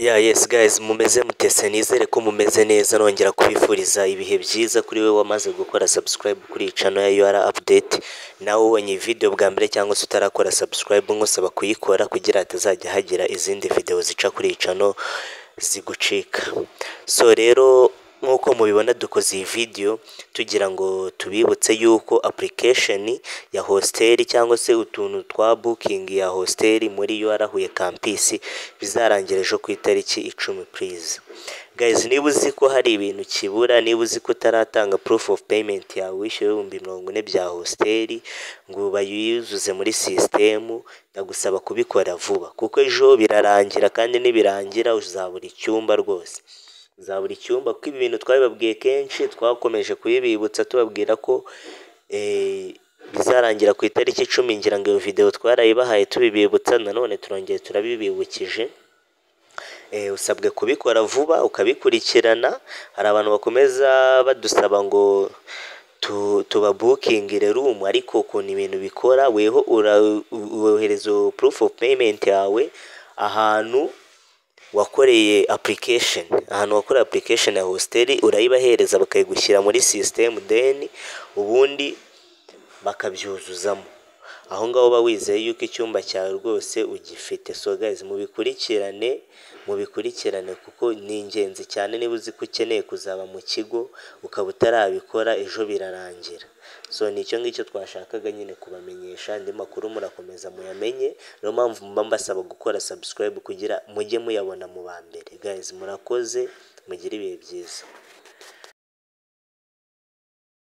Yes guys, mumeze mutese nizere ko mumeze neza, nongera kubifuriza ibihe byiza kuri we wamaze gukora subscribe kuri channel ya UR update. Nawe ubonye video bwa mbere cyangwa se utarakora subscribe, ngusaba kuyikora kugira hatazajya hagira izindi video zica kuri channel zigucika. So rero nkuko mubibona dukoze iyi video tugira ngo tubibutse yuko application ya hostel cyangwa se utuntu twa booking ya hostel muri UR Huye campus bizarangira ejo ku itariki 10 please. Guys, niba uzi ko hari ibintu kibura, niba uzi ko utaratanga proof of payment yawe wishyuye 40 bya hostel ngo bayuzuze muri system, ndagusaba kubikora vuba kuko ejo birarangira, kandi nibirangira uzabura icyumba rwose. Uzabura icyumba kuko ibi bintu twabibabwiye kenshi, twakomeje kuyibibutsa tubabwira ko bizarangira ku itariki 10. ngira ngo iyo video twarayibahaye tubibibutsa, nanone turongeye turabibibukije. Usabwe kubikora vuba ukabikurikirana. Hari abantu bakomeza badusaba ngo tuba bookingire room, ariko ukuntu ibintu bikora, weho urohereza proof of payment yawe ahantu wakoreye application, ya hostel urayibahereza bakayigushyira muri system, then ubundi bakabyuzuzamo. Aho ngaho ba wizeye yuko icyumba cyawe rwose ugifite. So guys, mubikurikirane kuko ni ingenzi cyane. Niba uzi ko ukeneye kuzaba mu kigo ukaba utarabikora, ejo birarangira. So nicyo ngicyo twashakaga nyine kubamenyesha. Andi makuru murakomeza muyamenye, niyo mpamvu mbasaba gukora subscribe kugira mujye muyabona mu ba mbere. Guys, murakoze, mugire ibihe byiza.